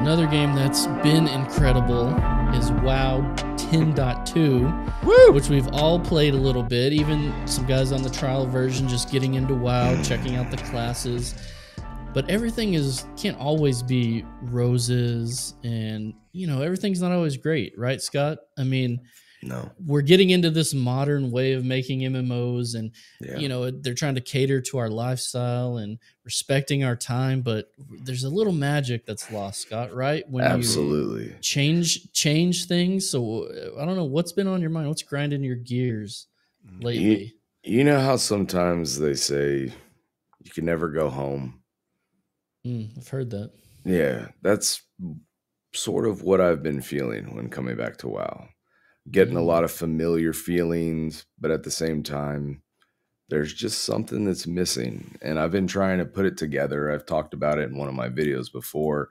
Another game that's been incredible is WoW 10.2, Woo! which we've all played a little bit. Even some guys on the trial version just getting into WoW, checking out the classes. But everything can't always be roses, and everything's not always great, right, Scott? I mean, no, we're getting into this modern way of making MMOs, and they're trying to cater to our lifestyle and respecting our time, but there's a little magic that's lost, Scott, right? When absolutely you change things. So I don't know what's been on your mind. What's grinding your gears lately? You know how sometimes they say you can never go home. I've heard that. Yeah, that's sort of what I've been feeling when coming back to WoW. Getting a lot of familiar feelings, but at the same time, there's just something that's missing. And I've been trying to put it together. I've talked about it in one of my videos before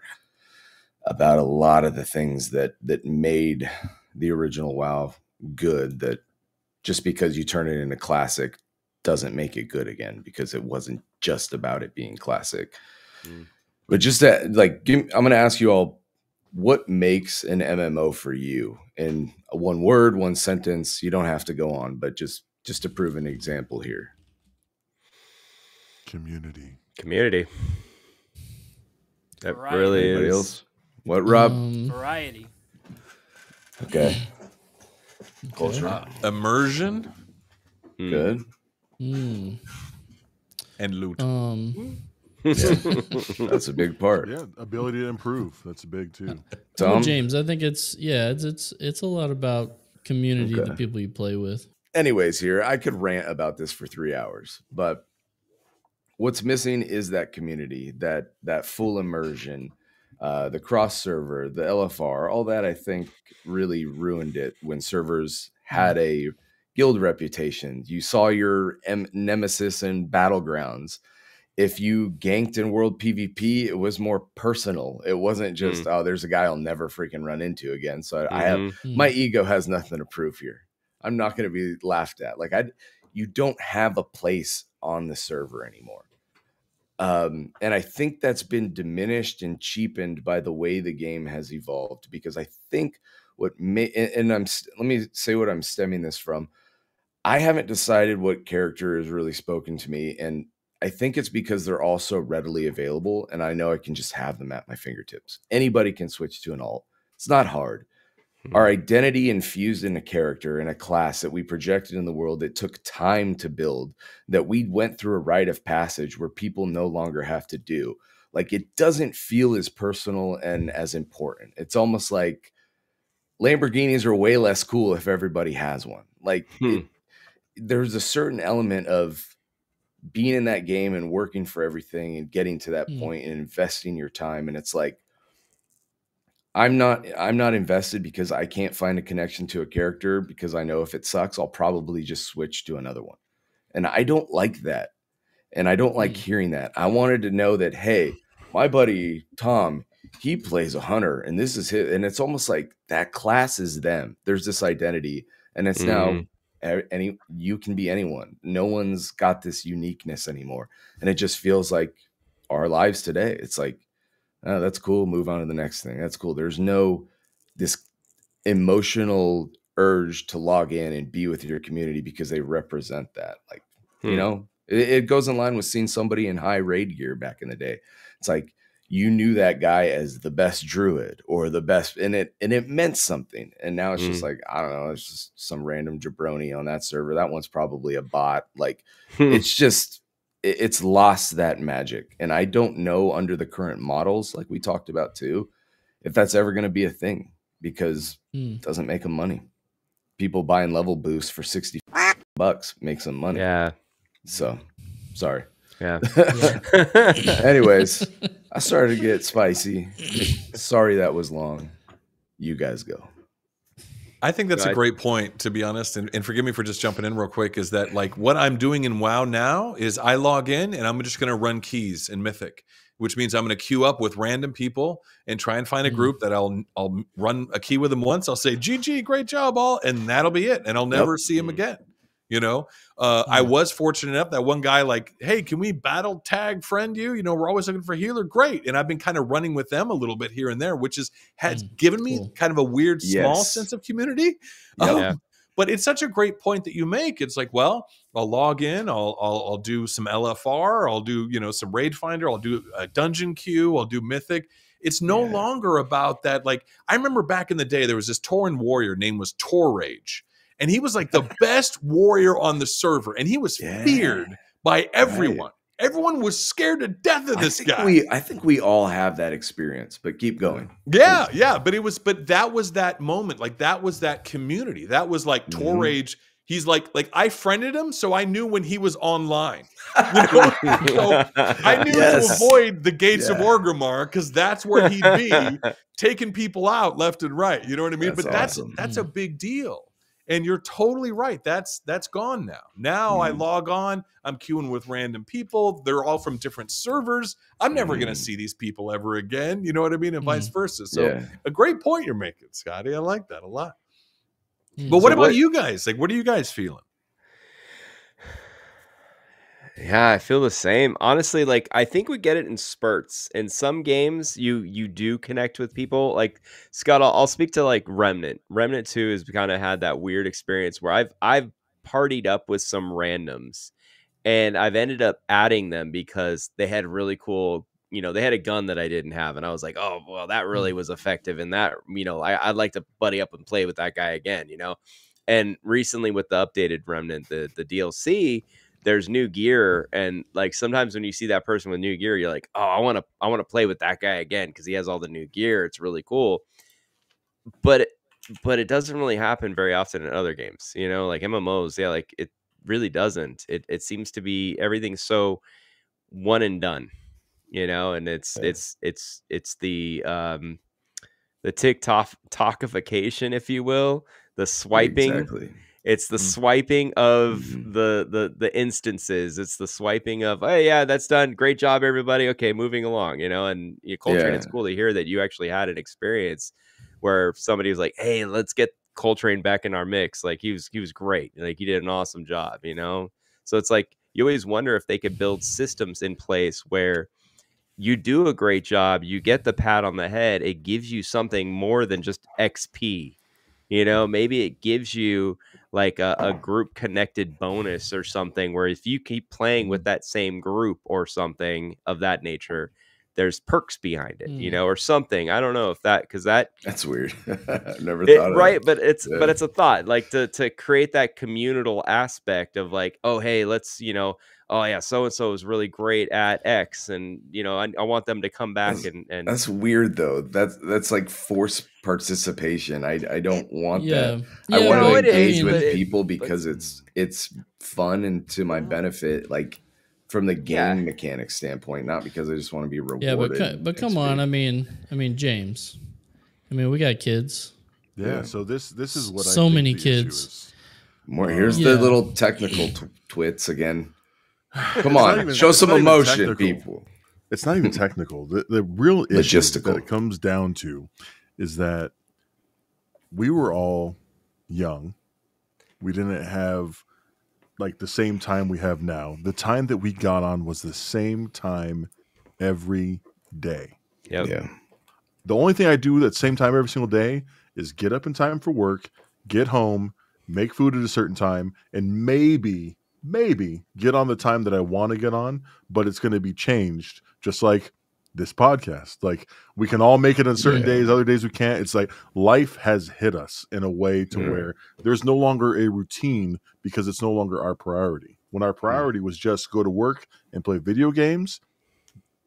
about a lot of the things that made the original WoW good, that just because you turn it into classic doesn't make it good again, because it wasn't just about it being classic. But just that, I'm going to ask you all, what makes an MMO for you? In one word, one sentence. You don't have to go on, but just to prove an example here. Community. That Variety. really Anybody is. else? What, Rob? Variety. Okay. Culture. Immersion Good. and loot. Yeah. That's a big part. Yeah, ability to improve. That's big too. Well, Tom? James, I think it's a lot about community, the people you play with. Anyways, here, I could rant about this for 3 hours, but what's missing is that community, that full immersion, the cross server, the LFR, all that. I think really ruined it when servers had a guild reputation. You saw your nemesis in Battlegrounds. If you ganked in World PvP, it was more personal. It wasn't just, oh, there's a guy I'll never freaking run into again. So I have my ego has nothing to prove here. I'm not going to be laughed at. You don't have a place on the server anymore. And I think that's been diminished and cheapened by the way the game has evolved, because I think let me say what I'm stemming this from. I haven't decided what character has really spoken to me, and I think it's because they're all so readily available, and I know I can just have them at my fingertips. Anybody can switch to an alt. It's not hard. Our identity infused in a character, in a class that we projected in the world, that took time to build, that we went through a rite of passage where people no longer have to do. It doesn't feel as personal and as important. It's almost like Lamborghinis are way less cool if everybody has one. There's a certain element of being in that game and working for everything and getting to that point and investing your time. And it's like, I'm not invested because I can't find a connection to a character, because I know if it sucks, I'll probably just switch to another one. And I don't like that. And I don't like hearing that. I wanted to know that, hey, my buddy Tom, he plays a hunter and this is his. And it's almost like that class is them. There's this identity, and it's now you can be anyone. No one's got this uniqueness anymore. And it just feels like our lives today. It's like, oh, that's cool. Move on to the next thing. That's cool. There's no this emotional urge to log in and be with your community because they represent that. It goes in line with seeing somebody in high raid gear back in the day. It's like you knew that guy as the best druid or the best, and it meant something. And now it's just like, I don't know, it's just some random jabroni on that server. That one's probably a bot. It's just, it's lost that magic. And I don't know, under the current models, like we talked about too, if that's ever going to be a thing, because it doesn't make them money. People buying level boosts for $60 makes them money. Yeah. So, sorry. Yeah. Anyways, I started to get spicy. Sorry that was long. You guys go. I think that's a great point, to be honest. And forgive me for just jumping in real quick, is that what I'm doing in WoW now is I log in and I'm just going to run keys in Mythic, which means I'm going to queue up with random people and try and find a group that I'll run a key with them once. I'll say, GG, great job, all. And that'll be it. And I'll never see them again. You know, I was fortunate enough that one guy like, hey, can we battle tag friend you? You know, we're always looking for a healer. Great. And I've been kind of running with them a little bit here and there, which has given me kind of a weird, small sense of community. Yep. But it's such a great point that you make. It's like, well, I'll log in, I'll do some LFR, I'll do, you know, some raid finder, I'll do a dungeon queue, I'll do mythic. It's no longer about that. Like, I remember back in the day, there was this Tauren warrior named was Tor Rage. And he was like the best warrior on the server. And he was feared by everyone. Right. Everyone was scared to death of this guy. I think we all have that experience, but keep going. Yeah, yeah. But that was that moment. Like, that was that community. That was like Tor Rage. He's like I friended him, so I knew when he was online. You know? So I knew to avoid the gates of Orgrimmar, because that's where he'd be, taking people out left and right. You know what I mean? That's awesome. That's a big deal. And you're totally right. That's gone now. Now I log on, I'm queuing with random people. They're all from different servers. I'm never going to see these people ever again. You know what I mean? And vice versa. So a great point you're making, Scotty. I like that a lot. But what about you guys? Like, what are you guys feeling? Yeah, I feel the same. Honestly, like, I think we get it in spurts. In some games, you do connect with people. Like, Scott, I'll speak to like Remnant. Remnant 2 has kind of had that weird experience where I've partied up with some randoms, and I've ended up adding them because they had really cool, you know, they had a gun that I didn't have, and I was like, oh, well, that really was effective. And that, you know, I'd like to buddy up and play with that guy again, you know. And recently with the updated Remnant, the DLC, there's new gear, and like sometimes when you see that person with new gear, you're like, oh, I want to play with that guy again because he has all the new gear. It's really cool. But it doesn't really happen very often in other games, you know, like MMOs. Yeah, like it really doesn't. It seems to be everything's so one and done, you know, and it's the TikTokification, if you will, the swiping. Exactly. It's the swiping of the instances. It's the swiping of, oh yeah, that's done. Great job, everybody. Okay, moving along, you know. And Coltrane, it's cool to hear that you actually had an experience where somebody was like, hey, let's get Coltrane back in our mix. Like he was great. Like he did an awesome job, you know. So it's like you always wonder if they could build systems in place where you do a great job, you get the pat on the head, it gives you something more than just XP. You know, maybe it gives you like a group connected bonus or something where if you keep playing with that same group or something of that nature, there's perks behind it, you know, or something. I don't know if that's weird. I've never thought of right. But it's a thought, like to create that communal aspect of like, oh, hey, let's, you know, oh yeah, so-and-so is really great at X, and you know, I want them to come back. And that's weird though. That's like forced participation. I don't want that. I want to engage with people because it's fun and to my benefit, like from the game mechanics standpoint, not because I just want to be rewarded. Yeah, but come on, I mean, James, we got kids. Yeah, so this is what so many kids. Here's the little technical twits again. Come on, show some emotion, people. It's not even technical. The real issue that it comes down to is that we were all young. We didn't have like the same time we have now. The time that we got on was the same time every day. Yep. Yeah. The only thing I do at the same time every single day is get up in time for work, get home, make food at a certain time, and maybe get on the time that I want to get on, but it's going to be changed, just like this podcast. Like we can all make it on certain days, other days we can't. It's like life has hit us in a way to where there's no longer a routine because it's no longer our priority. When our priority was just go to work and play video games,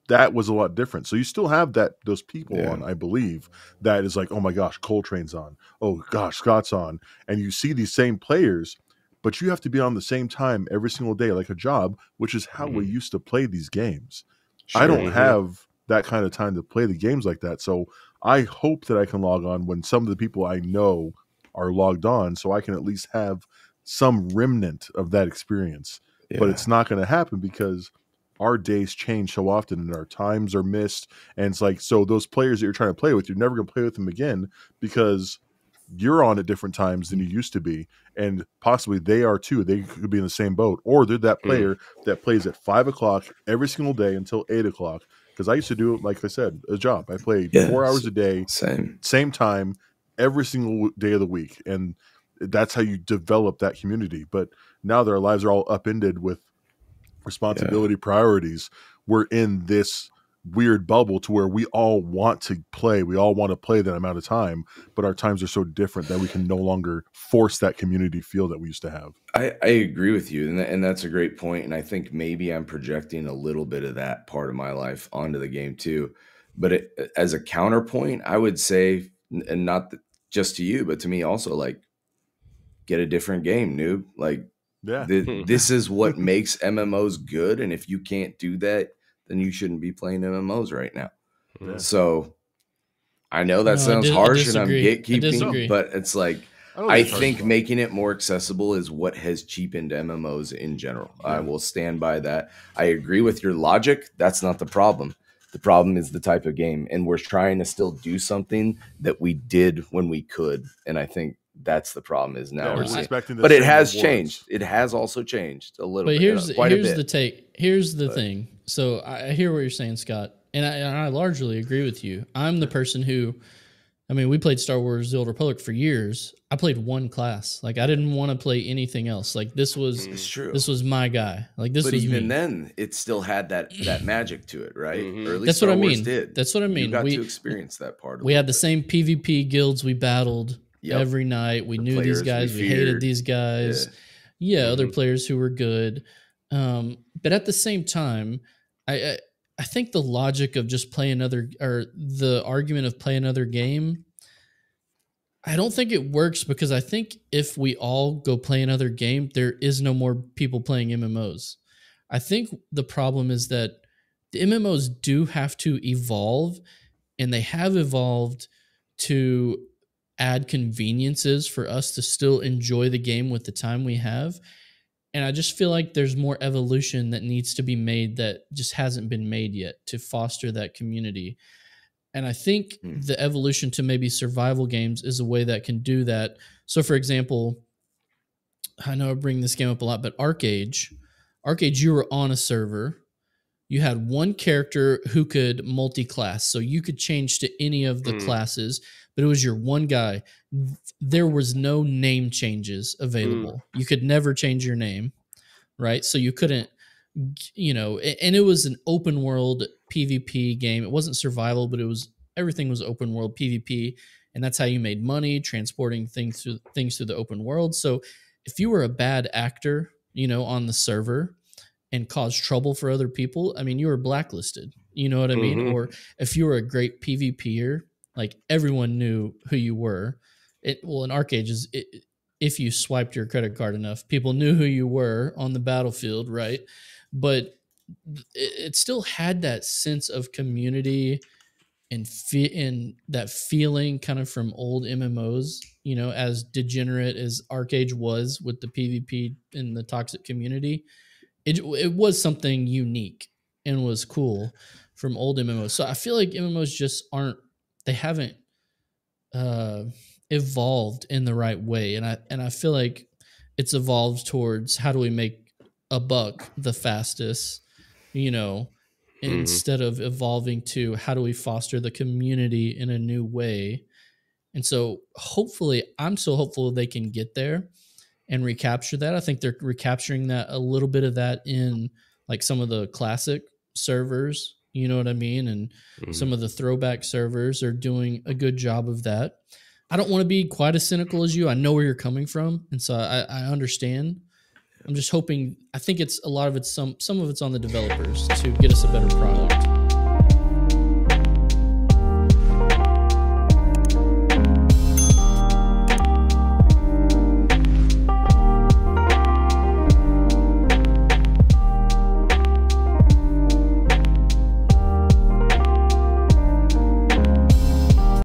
that was a lot different. So you still have those people on, I believe, that is like, oh my gosh, Coltrane's on. Oh gosh, Scott's on. And you see these same players, but you have to be on the same time every single day, like a job, which is how we used to play these games. Sure, I don't have that kind of time to play the games like that. So I hope that I can log on when some of the people I know are logged on, so I can at least have some remnant of that experience. Yeah. But it's not going to happen because our days change so often and our times are missed. And it's like, so those players that you're trying to play with, you're never going to play with them again because you're on at different times than you used to be, and possibly they are too. They could be in the same boat, or they're that player that plays at 5 o'clock every single day until 8 o'clock. Because I used to do it, like I said, a job. I played 4 hours a day, same time, every single day of the week, and that's how you develop that community. But now their lives are all upended with responsibility priorities. We're in this weird bubble to where we all want to play. We all want to play that amount of time, but our times are so different that we can no longer force that community feel that we used to have. I agree with you, and that's a great point. And I think maybe I'm projecting a little bit of that part of my life onto the game too. But as a counterpoint, I would say, and not just to you, but to me also, like, get a different game, noob. Like, this is what makes MMOs good. And if you can't do that, then you shouldn't be playing MMOs right now. Yeah. So I know that sounds harsh and I'm gatekeeping, but it's like, I think making it more accessible is what has cheapened MMOs in general. Yeah. I will stand by that. I agree with your logic. That's not the problem. The problem is the type of game. And we're trying to still do something that we did when we could. And I think that's the problem is now. But it has changed. It has also changed a little bit. But here's the take. Here's the thing. So I hear what you're saying, Scott, and I largely agree with you. I'm the person who, I mean, we played Star Wars: The Old Republic for years. I played one class. Like, I didn't want to play anything else. Like, this was my guy. Like, this was me. But even then, it still had that magic to it, right? Or at least that's what I mean. That's what I mean. You got to experience that part. We had the same PvP guilds we battled every night. We knew these guys. We hated these guys. Yeah, other players who were good. But at the same time, I think the logic of just play another, or the argument of play another game, I don't think it works, because I think if we all go play another game, there is no more people playing MMOs. I think the problem is that the MMOs do have to evolve, and they have evolved to add conveniences for us to still enjoy the game with the time we have. And I just feel like there's more evolution that needs to be made that just hasn't been made yet to foster that community. And I think the evolution to maybe survival games is a way that can do that. So, for example, I know I bring this game up a lot, but Arcade, you were on a server. You had one character who could multi-class, so you could change to any of the classes, but it was your one guy. There was no name changes available. You could never change your name, right? So you couldn't, and it was an open world PvP game. It wasn't survival, but everything was open world PvP, and that's how you made money, transporting things through the open world. So if you were a bad actor, on the server, and cause trouble for other people, I mean, you were blacklisted. You know what I mean? Or if you were a great PvPer, like, everyone knew who you were. In Arcade, if you swiped your credit card enough, people knew who you were on the battlefield, right? But it still had that sense of community and that feeling kind of from old MMOs, as degenerate as Arcade was with the PvP and the toxic community. It was something unique and was cool from old MMOs. So I feel like MMOs just haven't evolved in the right way. And I feel like it's evolved towards how do we make a buck the fastest, instead of evolving to how do we foster the community in a new way. And so hopefully, I'm so hopeful they can get there and recapture that. I think they're recapturing that, a little bit of that, in like some of the classic servers, you know what I mean? And some of the throwback servers are doing a good job of that. I don't want to be quite as cynical as you. I know where you're coming from, and so I understand. I'm just hoping, I think it's a lot of it's some of it's on the developers to get us a better product.